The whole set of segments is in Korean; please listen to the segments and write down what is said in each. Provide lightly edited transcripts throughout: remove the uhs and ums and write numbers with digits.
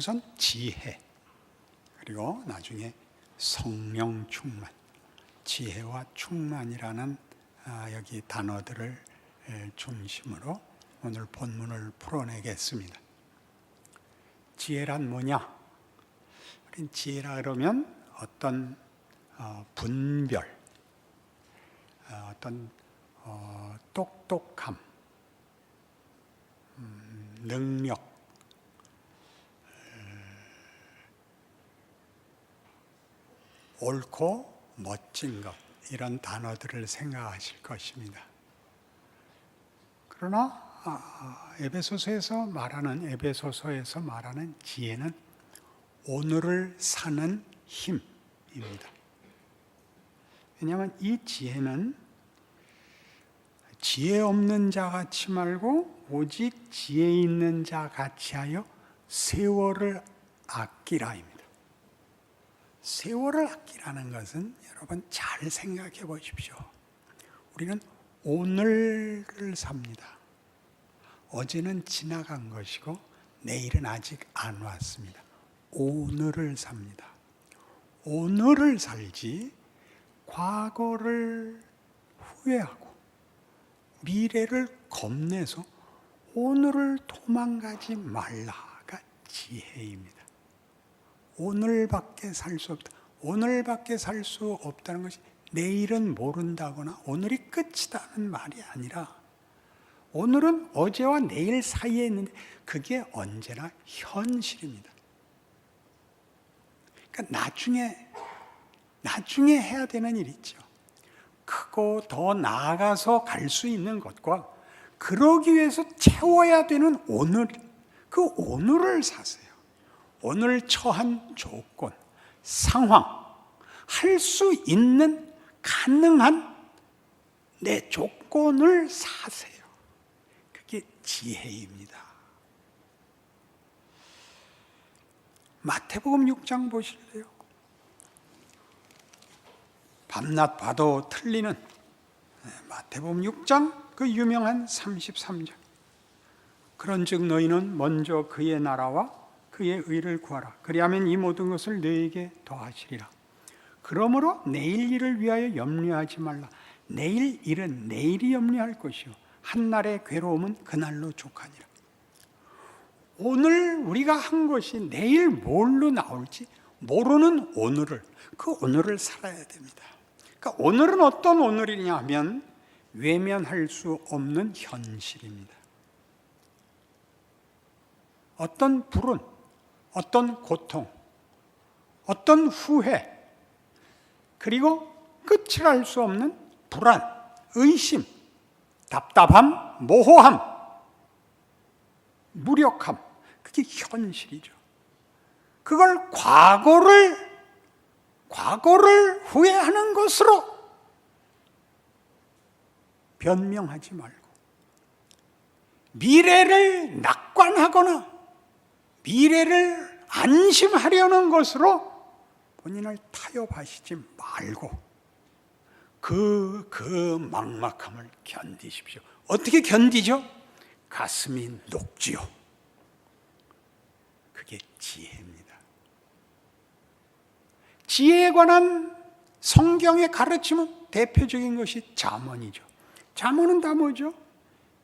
우선 지혜, 그리고 나중에 성령 충만, 지혜와 충만이라는 여기 단어들을 중심으로 오늘 본문을 풀어내겠습니다. 지혜란 뭐냐? 지혜라 그러면 어떤 분별, 어떤 똑똑함, 능력, 옳고 멋진 것, 이런 단어들을 생각하실 것입니다. 그러나 에베소서에서 말하는 지혜는 오늘을 사는 힘입니다. 왜냐하면 이 지혜는 지혜 없는 자 같이 말고 오직 지혜 있는 자 같이 하여 세월을 아끼라입니다. 세월을 아끼라는 것은 여러분 잘 생각해 보십시오. 우리는 오늘을 삽니다. 어제는 지나간 것이고 내일은 아직 안 왔습니다. 오늘을 삽니다. 오늘을 살지 과거를 후회하고 미래를 겁내서 오늘을 도망가지 말라가 지혜입니다. 오늘밖에 살 수 없다. 오늘밖에 살 수 없다는 것이 내일은 모른다거나 오늘이 끝이다는 말이 아니라 오늘은 어제와 내일 사이에 있는데 그게 언제나 현실입니다. 그러니까 나중에 해야 되는 일이 있죠. 크고 더 나아가서 갈 수 있는 것과 그러기 위해서 채워야 되는 오늘, 그 오늘을 사세요. 오늘 처한 조건, 상황, 할 수 있는 가능한 내 조건을 사세요. 그게 지혜입니다. 마태복음 6장 보실래요? 밤낮 봐도 틀리는 마태복음 6장 그 유명한 33절. 그런즉 너희는 먼저 그의 나라와 그의 의를 구하라. 그리하면 이 모든 것을 너희에게 더하시리라. 그러므로 내일 일을 위하여 염려하지 말라. 내일 일은 내일이 염려할 것이요 한날의 괴로움은 그날로 족하니라. 오늘 우리가 한 것이 내일 뭘로 나올지 모르는 오늘을, 그 오늘을 살아야 됩니다. 그러니까 오늘은 어떤 오늘이냐 하면 외면할 수 없는 현실입니다. 어떤 불운, 어떤 고통, 어떤 후회, 그리고 끝을 알 수 없는 불안, 의심, 답답함, 모호함, 무력함, 그게 현실이죠. 그걸 과거를 후회하는 것으로 변명하지 말고 미래를 낙관하거나 미래를 안심하려는 것으로 본인을 타협하시지 말고 그 막막함을 견디십시오. 어떻게 견디죠? 가슴이 녹지요. 그게 지혜입니다. 지혜에 관한 성경의 가르침은 대표적인 것이 잠언이죠. 잠언은 다 뭐죠?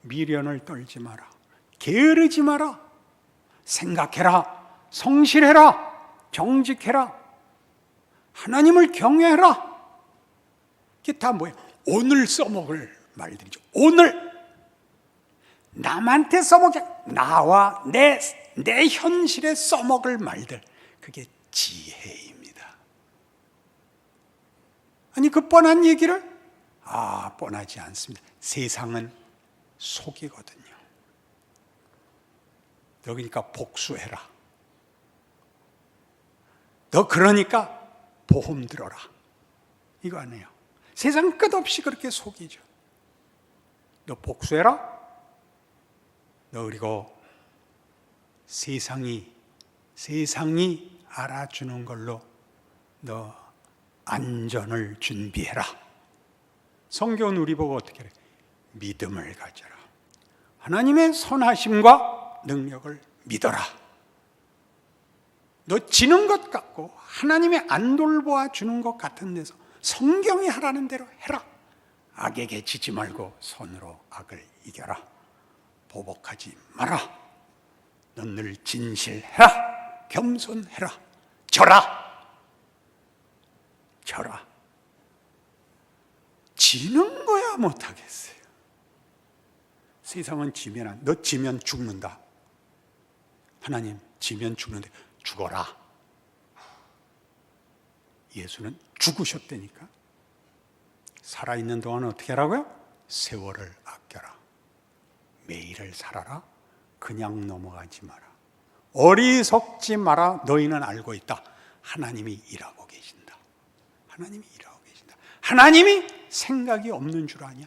미련을 떨지 마라. 게으르지 마라. 생각해라. 성실해라. 정직해라. 하나님을 경외해라. 이게 다 뭐예요? 오늘 써먹을 말들이죠. 오늘 남한테 써먹지, 나와 내 현실에 써먹을 말들, 그게 지혜입니다. 아니 그 뻔한 얘기를 뻔하지 않습니다. 세상은 속이거든요. 너 그러니까 복수해라. 너 그러니까 보험 들어라. 이거 아니에요. 세상 끝없이 그렇게 속이죠. 너 복수해라. 너 그리고 세상이 알아주는 걸로 너 안전을 준비해라. 성경은 우리 보고 어떻게 해요? 믿음을 가져라. 하나님의 선하심과 능력을 믿어라. 너 지는 것 같고 하나님이 안 돌보아 주는 것 같은 데서 성경이 하라는 대로 해라. 악에게 지지 말고 손으로 악을 이겨라. 보복하지 마라. 넌 늘 진실해라. 겸손해라. 져라. 지는 거야 못하겠어요. 세상은 지면 너 지면 죽는다. 하나님 지면 죽는데 죽어라. 예수는 죽으셨다니까. 살아있는 동안 어떻게 하라고요? 세월을 아껴라. 매일을 살아라. 그냥 넘어가지 마라. 어리석지 마라. 너희는 알고 있다. 하나님이 일하고 계신다. 하나님이 일하고 계신다. 하나님이 생각이 없는 줄 아냐?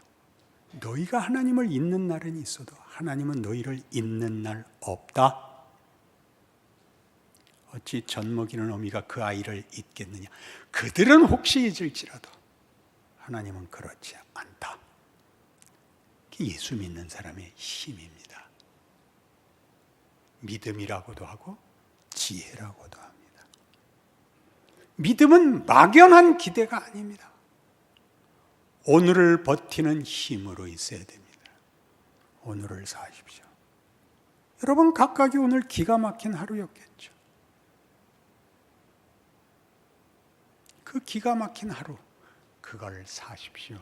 너희가 하나님을 잊는 날은 있어도 하나님은 너희를 잊는 날 없다. 어찌 젖먹이는 어미가 그 아이를 잊겠느냐? 그들은 혹시 잊을지라도 하나님은 그렇지 않다. 그게 예수 믿는 사람의 힘입니다. 믿음이라고도 하고 지혜라고도 합니다. 믿음은 막연한 기대가 아닙니다. 오늘을 버티는 힘으로 있어야 됩니다. 오늘을 사십시오. 여러분 각각이 오늘 기가 막힌 하루였겠죠. 그 기가 막힌 하루, 그걸 사십시오.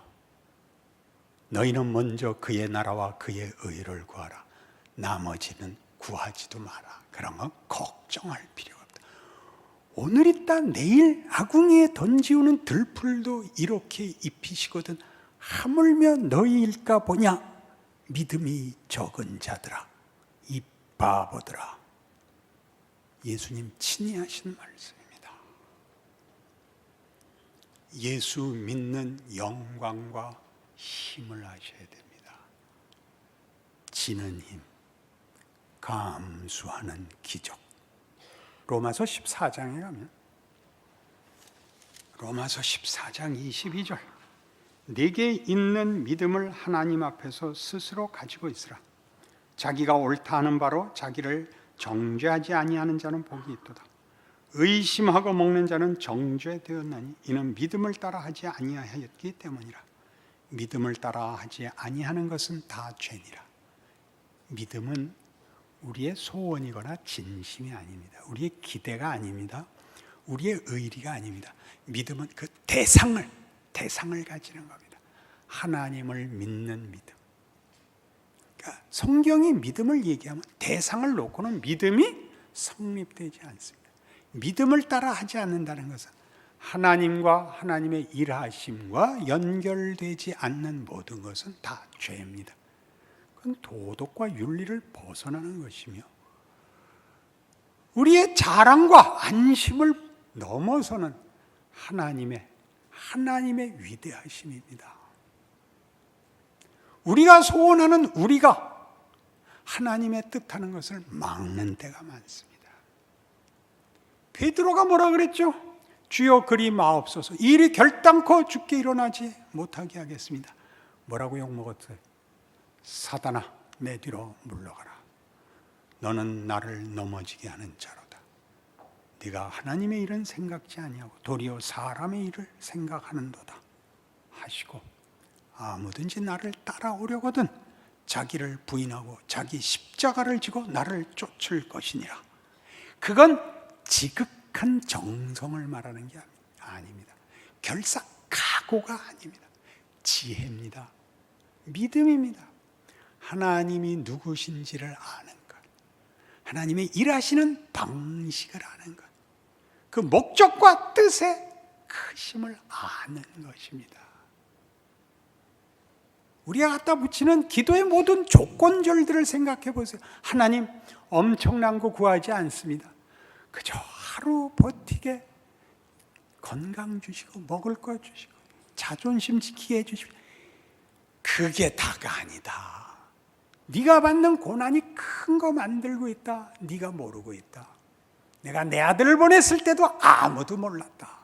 너희는 먼저 그의 나라와 그의 의를 구하라. 나머지는 구하지도 마라. 그런 건 걱정할 필요가 없다. 오늘 있다 내일 아궁이에 던지우는 들풀도 이렇게 입히시거든 하물며 너희일까 보냐. 믿음이 적은 자들아, 이 바보들아. 예수님 친히 하신 말씀입니다. 예수 믿는 영광과 힘을 아셔야 됩니다. 지는 힘, 감수하는 기적. 로마서 14장에 가면 로마서 14장 22절 내게 있는 믿음을 하나님 앞에서 스스로 가지고 있으라. 자기가 옳다 하는 바로 자기를 정죄하지 아니하는 자는 복이 있도다. 의심하고 먹는 자는 정죄되었나니 이는 믿음을 따라 하지 아니하였기 때문이라. 믿음을 따라 하지 아니하는 것은 다 죄니라. 믿음은 우리의 소원이거나 진심이 아닙니다. 우리의 기대가 아닙니다. 우리의 의리가 아닙니다. 믿음은 그 대상을 가지는 겁니다. 하나님을 믿는 믿음. 그러니까 성경이 믿음을 얘기하면 대상을 놓고는 믿음이 성립되지 않습니다. 믿음을 따라 하지 않는다는 것은 하나님과 하나님의 일하심과 연결되지 않는 모든 것은 다 죄입니다. 그건 도덕과 윤리를 벗어나는 것이며 우리의 자랑과 안심을 넘어서는 하나님의 위대하심입니다. 우리가 소원하는 우리가 하나님의 뜻하는 것을 막는 때가 많습니다. 베드로가 뭐라 그랬죠? 주여 그리 마옵소서. 이 일이 결단코 죽게 일어나지 못하게 하겠습니다. 뭐라고 욕먹었어요? 사단아 내 뒤로 물러가라. 너는 나를 넘어지게 하는 자로다. 네가 하나님의 일은 생각지 아니하고 도리어 사람의 일을 생각하는도다 하시고 아무든지 나를 따라오려거든 자기를 부인하고 자기 십자가를 지고 나를 쫓을 것이니라. 그건 지극한 정성을 말하는 게 아닙니다. 결사 각오가 아닙니다. 지혜입니다. 믿음입니다. 하나님이 누구신지를 아는 것, 하나님의 일하시는 방식을 아는 것, 그 목적과 뜻의 크심을 아는 것입니다. 우리가 갖다 붙이는 기도의 모든 조건절들을 생각해 보세요. 하나님 엄청난 거 구하지 않습니다. 그저 하루 버티게 건강 주시고 먹을 거 주시고 자존심 지키게 해주시고 그게 다가 아니다. 네가 받는 고난이 큰 거 만들고 있다. 네가 모르고 있다. 내가 내 아들을 보냈을 때도 아무도 몰랐다.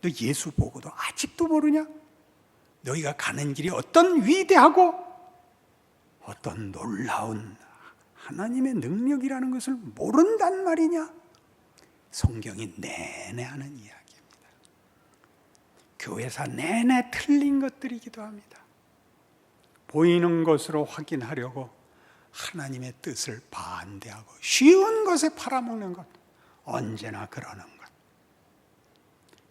너 예수 보고도 아직도 모르냐? 너희가 가는 길이 어떤 위대하고 어떤 놀라운 하나님의 능력이라는 것을 모른단 말이냐? 성경이 내내 하는 이야기입니다. 교회사 내내 틀린 것들이기도 합니다. 보이는 것으로 확인하려고 하나님의 뜻을 반대하고 쉬운 것에 팔아먹는 것, 언제나 그러는 것.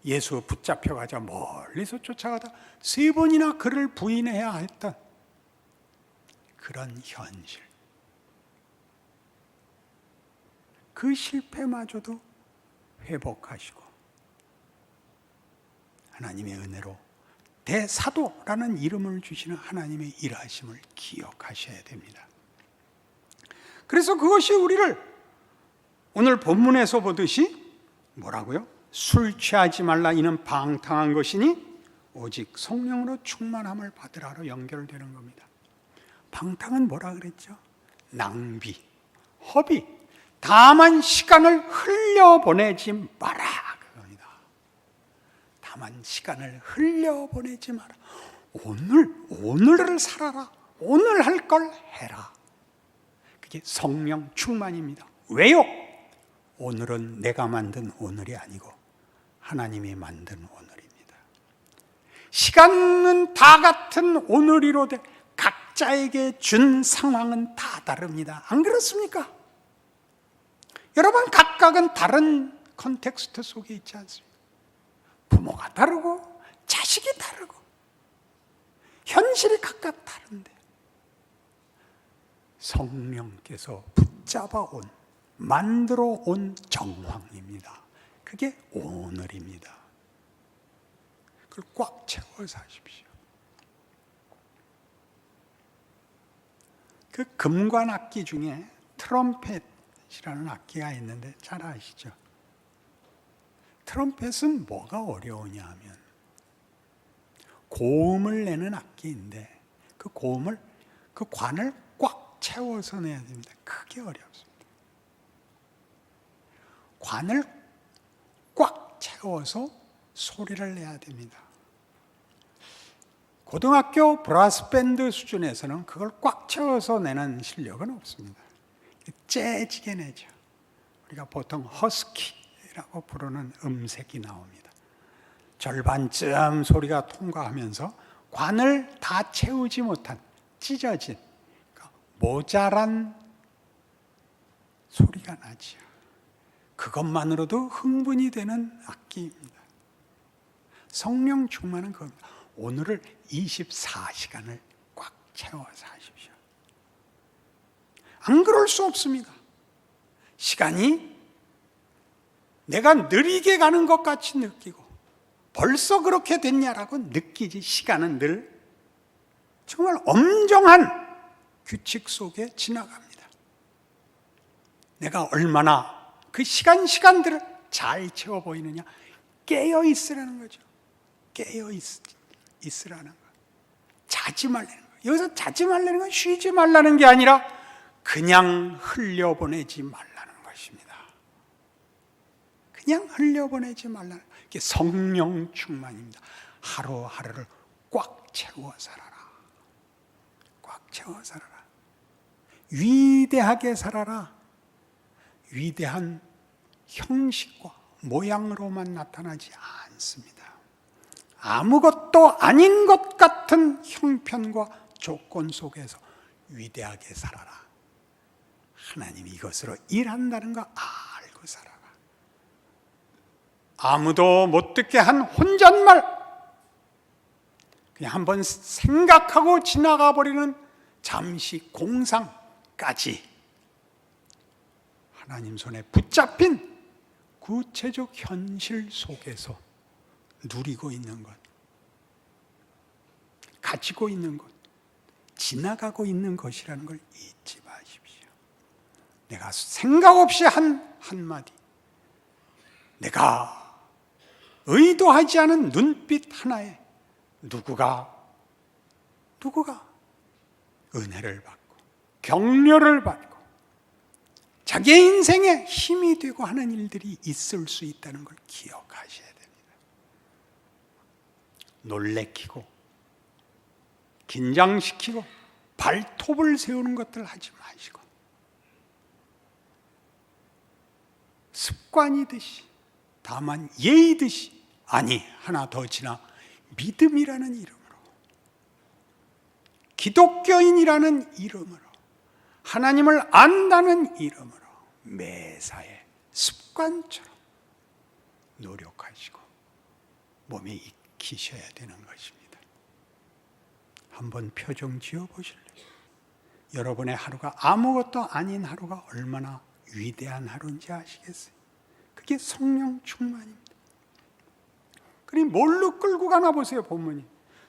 예수 붙잡혀가자 멀리서 쫓아가다 3번이나 그를 부인해야 했던 그런 현실. 그 실패마저도 회복하시고 하나님의 은혜로 대사도라는 이름을 주시는 하나님의 일하심을 기억하셔야 됩니다. 그래서 그것이 우리를 오늘 본문에서 보듯이 뭐라고요? 술 취하지 말라 이는 방탕한 것이니 오직 성령으로 충만함을 받으라로 연결되는 겁니다. 방탕은 뭐라 그랬죠? 낭비, 허비, 다만 시간을 흘려보내지 마라 그겁니다. 다만 시간을 흘려보내지 마라. 오늘을 살아라. 오늘 할 걸 해라. 그게 성령 충만입니다. 왜요? 오늘은 내가 만든 오늘이 아니고 하나님이 만든 오늘입니다. 시간은 다 같은 오늘이로되 각자에게 준 상황은 다 다릅니다. 안 그렇습니까? 여러분, 각각은 다른 컨텍스트 속에 있지 않습니까? 부모가 다르고 자식이 다르고 현실이 각각 다른데 성령께서 붙잡아 온, 만들어 온 정황입니다. 그게 오늘입니다. 그걸 꽉 채워서 하십시오. 그 금관 악기 중에 트럼펫이라는 악기가 있는데 잘 아시죠? 트럼펫은 뭐가 어려우냐 하면 고음을 내는 악기인데 그 고음을, 그 관을 꽉 채워서 내야 됩니다. 그게 어렵습니다. 관을 꽉 채워서 소리를 내야 됩니다. 고등학교 브라스 밴드 수준에서는 그걸 꽉 채워서 내는 실력은 없습니다. 째지게 내죠. 우리가 보통 허스키라고 부르는 음색이 나옵니다. 절반쯤 소리가 통과하면서 관을 다 채우지 못한 찢어진, 그러니까 모자란 소리가 나지요. 그것만으로도 흥분이 되는 악기입니다. 성령 충만은 그겁니다. 오늘을 24시간을 꽉 채워서 하십시오. 안 그럴 수 없습니다. 시간이 내가 느리게 가는 것 같이 느끼고 벌써 그렇게 됐냐라고 느끼지, 시간은 늘 정말 엄정한 규칙 속에 지나갑니다. 내가 얼마나 그 시간들을 잘 채워 보이느냐, 깨어 있으라는 거죠. 깨어 있으라는 거. 자지 말라는 거. 여기서 자지 말라는 건 쉬지 말라는 게 아니라 그냥 흘려보내지 말라는 것입니다. 그냥 흘려보내지 말라는 거. 이게 성령 충만입니다. 하루하루를 꽉 채워 살아라. 꽉 채워 살아라. 위대하게 살아라. 위대한 형식과 모양으로만 나타나지 않습니다. 아무것도 아닌 것 같은 형편과 조건 속에서 위대하게 살아라. 하나님이 이것으로 일한다는 거 알고 살아라. 아무도 못 듣게 한 혼잣말, 그냥 한번 생각하고 지나가 버리는 잠시 공상까지 하나님 손에 붙잡힌 구체적 현실 속에서 누리고 있는 것, 가지고 있는 것, 지나가고 있는 것이라는 걸 잊지 마십시오. 내가 생각 없이 한 한마디, 내가 의도하지 않은 눈빛 하나에 누구가 은혜를 받고 격려를 받고 자기의 인생에 힘이 되고 하는 일들이 있을 수 있다는 걸 기억하셔야 됩니다. 놀래키고 긴장시키고 발톱을 세우는 것들 하지 마시고 습관이듯이, 다만 예의듯이, 아니 하나 더 지나 믿음이라는 이름으로, 기독교인이라는 이름으로, 하나님을 안다는 이름으로 매사에 습관처럼 노력하시고 몸에 익히셔야 되는 것입니다. 한번 표정 지어보실래요? 여러분의 하루가 아무것도 아닌 하루가 얼마나 위대한 하루인지 아시겠어요? 그게 성령 충만입니다. 그리 뭘로 끌고 가나 보세요. 본문이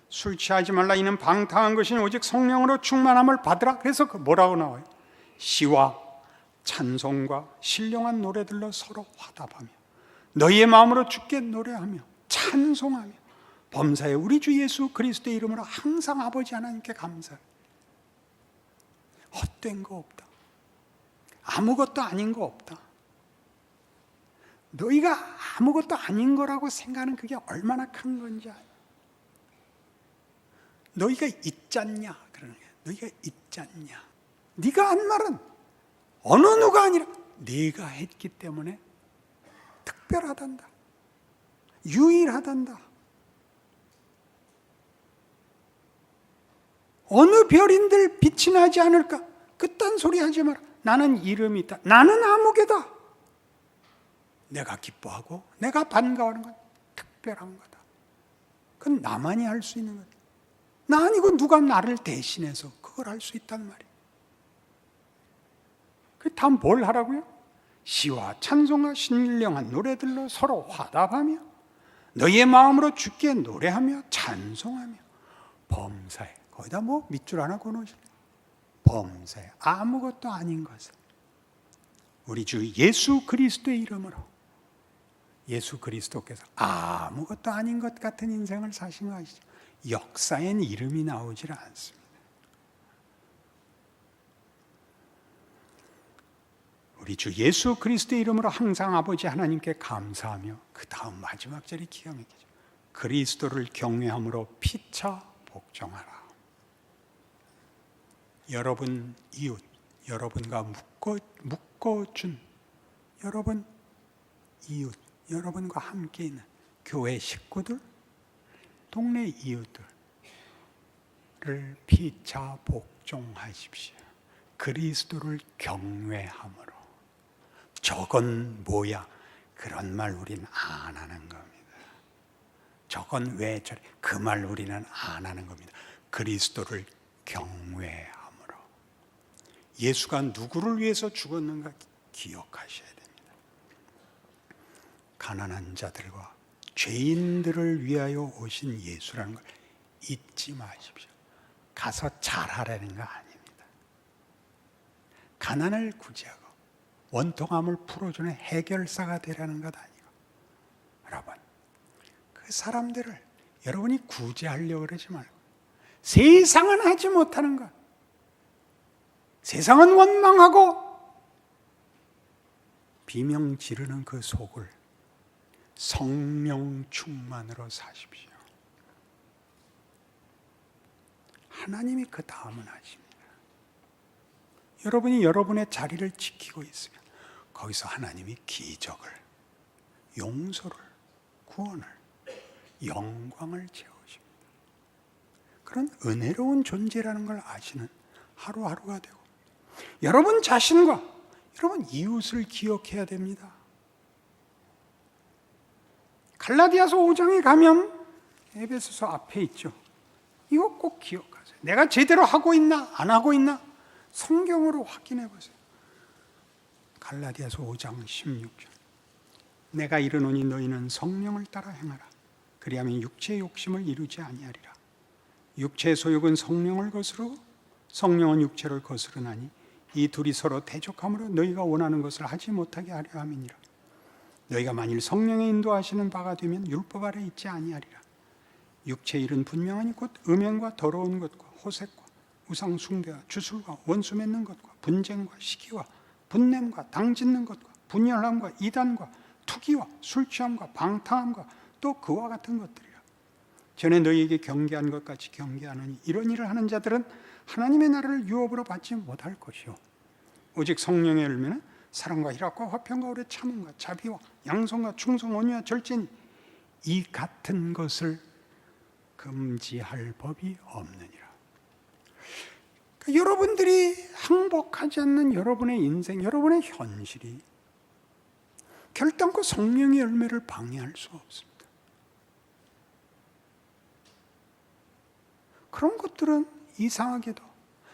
술 취하지 말라, 이는 방탕한 것이니 오직 성령으로 충만함을 받으라. 그래서 뭐라고 나와요? 시와 찬송과 신령한 노래들로 서로 화답하며 너희의 마음으로 주께 노래하며 찬송하며 범사에 우리 주 예수 그리스도의 이름으로 항상 아버지 하나님께 감사해. 헛된 거 없다. 아무것도 아닌 거 없다. 너희가 아무것도 아닌 거라고 생각하는 그게 얼마나 큰 건지 알아. 너희가 있잖냐 그러는 거야. 너희가 있잖냐. 네가 한 말은 어느 누가 아니라 네가 했기 때문에 특별하단다. 유일하단다. 어느 별인들 빛이 나지 않을까? 그딴 소리 하지 마라. 나는 이름이 있다. 나는 아무개다. 내가 기뻐하고 내가 반가워하는 건 특별한 거다. 그건 나만이 할 수 있는 거다. 나 아니고 누가 나를 대신해서 그걸 할 수 있단 말이에요. 그 다음 뭘 하라고요? 시와 찬송과 신령한 노래들로 서로 화답하며 너희의 마음으로 주께 노래하며 찬송하며 범사에, 거기다 뭐 밑줄 하나 꺼놓으시네. 범사에 아무것도 아닌 것을 우리 주 예수 그리스도의 이름으로, 예수 그리스도께서 아무것도 아닌 것 같은 인생을 사신 거 아시죠? 역사엔 이름이 나오질 않습니다. 우리 주 예수 그리스도의 이름으로 항상 아버지 하나님께 감사하며, 그 다음 마지막 절이 기가 막히죠. 그리스도를 경외함으로 피차 복종하라. 여러분 이웃, 여러분과 묶어준 여러분 이웃, 여러분과 함께 있는 교회 식구들, 동네 이웃들을 피차 복종하십시오. 그리스도를 경외함으로. 저건 뭐야? 그런 말 우리는 안 하는 겁니다. 저건 왜 저래? 그 말 우리는 안 하는 겁니다. 그리스도를 경외함으로. 예수가 누구를 위해서 죽었는가 기억하셔야 됩니다. 가난한 자들과 죄인들을 위하여 오신 예수라는 걸 잊지 마십시오. 가서 잘하라는 거 아닙니다. 가난을 구제하고 원통함을 풀어주는 해결사가 되라는 것 아니고, 여러분 그 사람들을 여러분이 구제하려고 그러지 말고 세상은 하지 못하는 것, 세상은 원망하고 비명 지르는 그 속을 성령 충만으로 사십시오. 하나님이 그 다음은 하십니다. 여러분이 여러분의 자리를 지키고 있으면 거기서 하나님이 기적을, 용서를, 구원을, 영광을 채우십니다. 그런 은혜로운 존재라는 걸 아시는 하루하루가 되고, 여러분 자신과 여러분 이웃을 기억해야 됩니다. 갈라디아서 5장에 가면 에베소서 앞에 있죠. 이거 꼭 기억하세요. 내가 제대로 하고 있나 안 하고 있나 성경으로 확인해 보세요. 갈라디아서 5장 16절. 내가 이르노니 너희는 성령을 따라 행하라. 그리하면 육체의 욕심을 이루지 아니하리라. 육체의 소욕은 성령을 거스르고 성령은 육체를 거스르나니 이 둘이 서로 대적함으로 너희가 원하는 것을 하지 못하게 하려 함이니라. 너희가 만일 성령의 인도하시는 바가 되면 율법 아래 있지 아니하리라. 육체의 일은 분명하니 곧 음행과 더러운 것과 호색과 우상 숭배와 주술과 원수 맺는 것과 분쟁과 시기와 분냄과 당짓는 것과 분열함과 이단과 투기와 술취함과 방탕함과 또 그와 같은 것들이라. 전에 너희에게 경계한 것 같이 경계하느니 이런 일을 하는 자들은 하나님의 나라를 유업으로 받지 못할 것이요 오직 성령의 열매는 사랑과 희락과 화평과 오래 참음과 자비와 양성과 충성 온유와 절제니 이 같은 것을 금지할 법이 없느니라. 그러니까 여러분들이 항복하지 않는 여러분의 인생, 여러분의 현실이 결단코 성령의 열매를 방해할 수 없습니다. 그런 것들은 이상하게도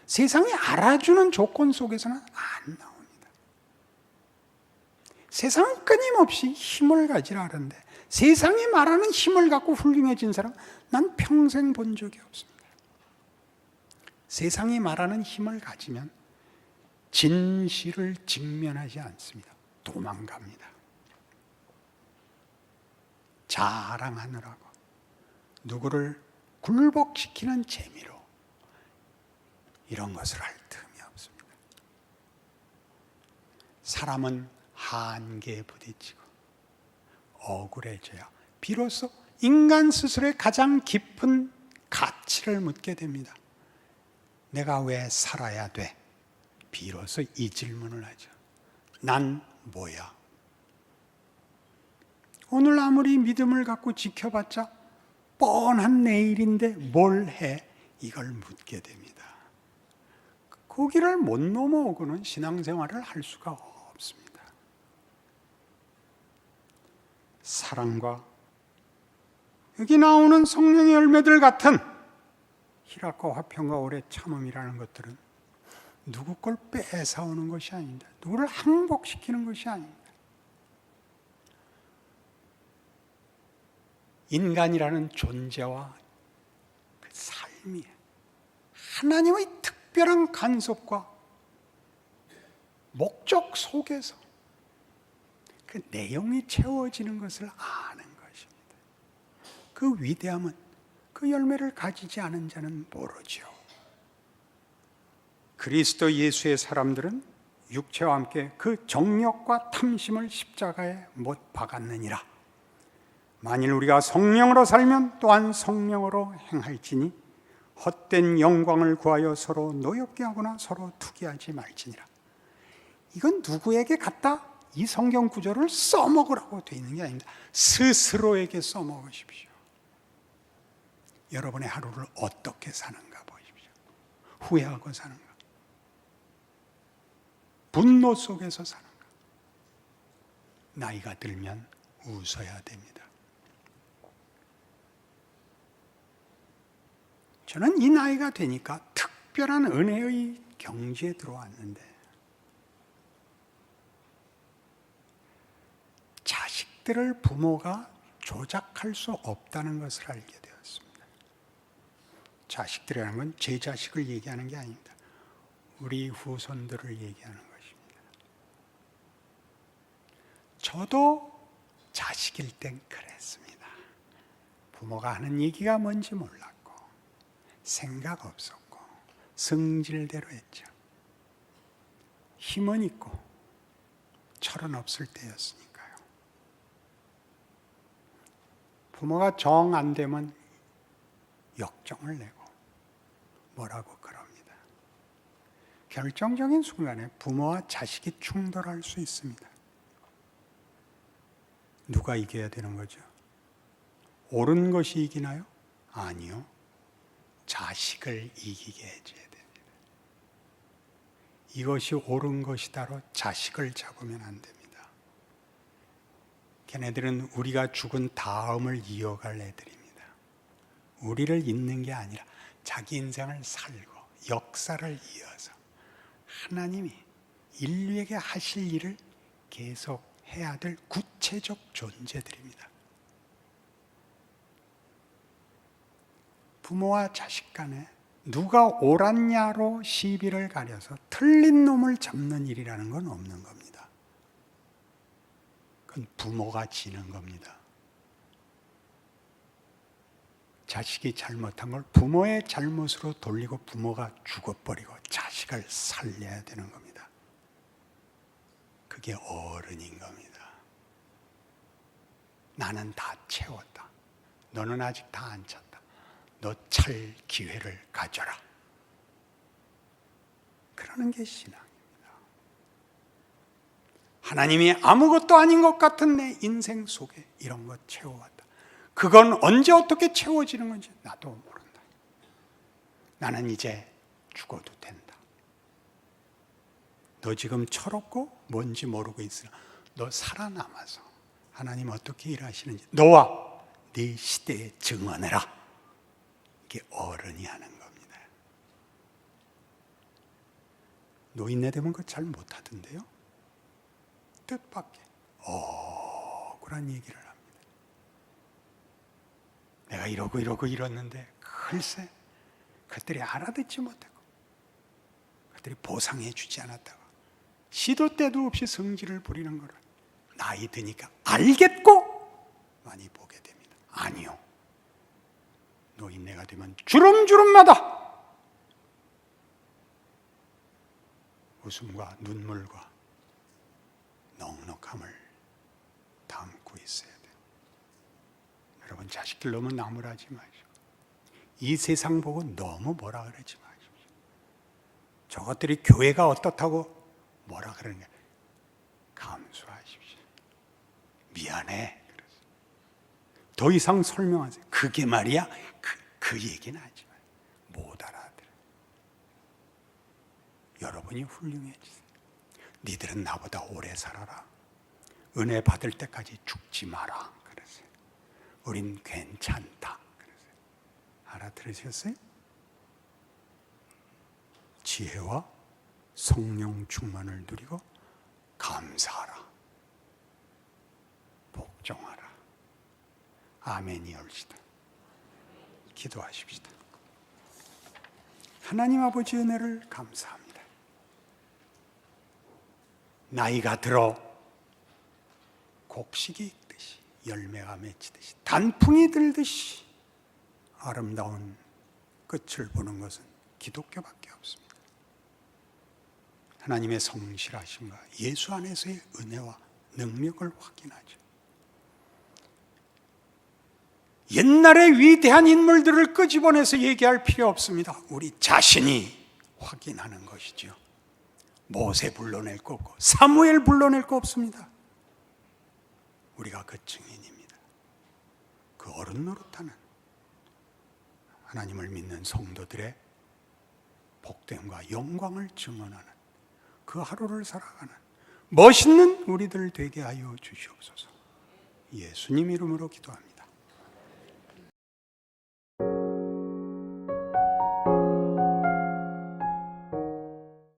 세상이 알아주는 조건 속에서는 안 나옵니다. 세상은 끊임없이 힘을 가지라 하는데 세상이 말하는 힘을 갖고 훌륭해진 사람 난 평생 본 적이 없습니다. 세상이 말하는 힘을 가지면 진실을 직면하지 않습니다. 도망갑니다. 자랑하느라고 누구를 굴복시키는 재미로 이런 것을 할 틈이 없습니다. 사람은 한계에 부딪히고 억울해져야 비로소 인간 스스로의 가장 깊은 가치를 묻게 됩니다. 내가 왜 살아야 돼? 비로소 이 질문을 하죠. 난 뭐야? 오늘 아무리 믿음을 갖고 지켜봤자 뻔한 내일인데 뭘 해? 이걸 묻게 됩니다. 그 길을 못 넘어오고는 신앙생활을 할 수가 없습니다. 사랑과 여기 나오는 성령의 열매들 같은 희락과 화평과 오래 참음이라는 것들은 누구 걸 뺏어오는 것이 아닙니다. 누구를 항복시키는 것이 아닙니다. 인간이라는 존재와 그 삶이 하나님의 특별한 간섭과 목적 속에서 그 내용이 채워지는 것을 아는 것입니다. 그 위대함은 그 열매를 가지지 않은 자는 모르죠. 그리스도 예수의 사람들은 육체와 함께 그 정욕과 탐심을 십자가에 못 박았느니라. 만일 우리가 성령으로 살면 또한 성령으로 행할지니 헛된 영광을 구하여 서로 노엽게 하거나 서로 투기하지 말지니라. 이건 누구에게 갖다 이 성경 구절을 써먹으라고 되어 있는 게 아닙니다. 스스로에게 써먹으십시오. 여러분의 하루를 어떻게 사는가 보십시오. 후회하고 사는가? 분노 속에서 사는가? 나이가 들면 웃어야 됩니다. 저는 이 나이가 되니까 특별한 은혜의 경지에 들어왔는데 자식들을 부모가 조작할 수 없다는 것을 알게 되었습니다. 자식들이라는 건 제 자식을 얘기하는 게 아닙니다. 우리 후손들을 얘기하는 것입니다. 저도 자식일 땐 그랬습니다. 부모가 하는 얘기가 뭔지 몰랐고 생각 없었고 성질대로 했죠. 힘은 있고 철은 없을 때였으니까요. 부모가 정 안 되면 역정을 내고 뭐라고 그럽니다. 결정적인 순간에 부모와 자식이 충돌할 수 있습니다. 누가 이겨야 되는 거죠? 옳은 것이 이기나요? 아니요. 자식을 이기게 해줘야 됩니다. 이것이 옳은 것이다로 자식을 잡으면 안 됩니다. 걔네들은 우리가 죽은 다음을 이어갈 애들입니다. 우리를 잇는 게 아니라 자기 인생을 살고 역사를 이어서 하나님이 인류에게 하실 일을 계속 해야 될 구체적 존재들입니다. 부모와 자식 간에 누가 옳았냐로 시비를 가려서 틀린 놈을 잡는 일이라는 건 없는 겁니다. 그건 부모가 지는 겁니다. 자식이 잘못한 걸 부모의 잘못으로 돌리고 부모가 죽어버리고 자식을 살려야 되는 겁니다. 그게 어른인 겁니다. 나는 다 채웠다. 너는 아직 다 안 찼다. 너 찰 기회를 가져라. 그러는 게 신앙입니다. 하나님이 아무것도 아닌 것 같은 내 인생 속에 이런 것 채워왔다. 그건 언제 어떻게 채워지는 건지 나도 모른다. 나는 이제 죽어도 된다. 너 지금 철없고 뭔지 모르고 있으나 너 살아남아서 하나님 어떻게 일하시는지 너와 네 시대에 증언해라. 이게 어른이 하는 겁니다. 노인네 되면 그거 잘 못하던데요. 뜻밖의 억울한 얘기를 합니다. 내가 이러고 이랬는데 글쎄 그들이 알아듣지 못하고 그들이 보상해 주지 않았다고 시도 때도 없이 성질을 부리는 거를 나이 드니까 알겠고 많이 보게 됩니다. 아니요. 노인네가 되면 주름주름마다 웃음과 눈물과 넉넉함을 담고 있어야 돼요. 여러분 자식들 너무 나무라지 마시고 이 세상 보고 너무 뭐라 그러지 마십시오. 저것들이 교회가 어떻다고 뭐라 그러는 게 감수하십시오. 미안해. 그래서 더 이상 설명하세요. 그게 말이야. 그 얘기는 하지 마요. 못 알아들어. 여러분이 훌륭해지세요. 니들은 나보다 오래 살아라. 은혜 받을 때까지 죽지 마라. 그러세요. 우린 괜찮다. 그러세요. 알아들으셨어요? 지혜와 성령 충만을 누리고 감사하라. 복종하라. 아멘이 옳시다. 기도하십시다. 하나님 아버지 은혜를 감사합니다. 나이가 들어 곡식이 익듯이 열매가 맺히듯이 단풍이 들듯이 아름다운 끝을 보는 것은 기독교밖에 없습니다. 하나님의 성실하심과 예수 안에서의 은혜와 능력을 확인하죠. 옛날의 위대한 인물들을 끄집어내서 얘기할 필요 없습니다. 우리 자신이 확인하는 것이죠. 모세 불러낼 거 없고 사무엘 불러낼 거 없습니다. 우리가 그 증인입니다. 그 어른 노릇하는 하나님을 믿는 성도들의 복됨과 영광을 증언하는 그 하루를 살아가는 멋있는 우리들 되게 하여 주시옵소서. 예수님 이름으로 기도합니다.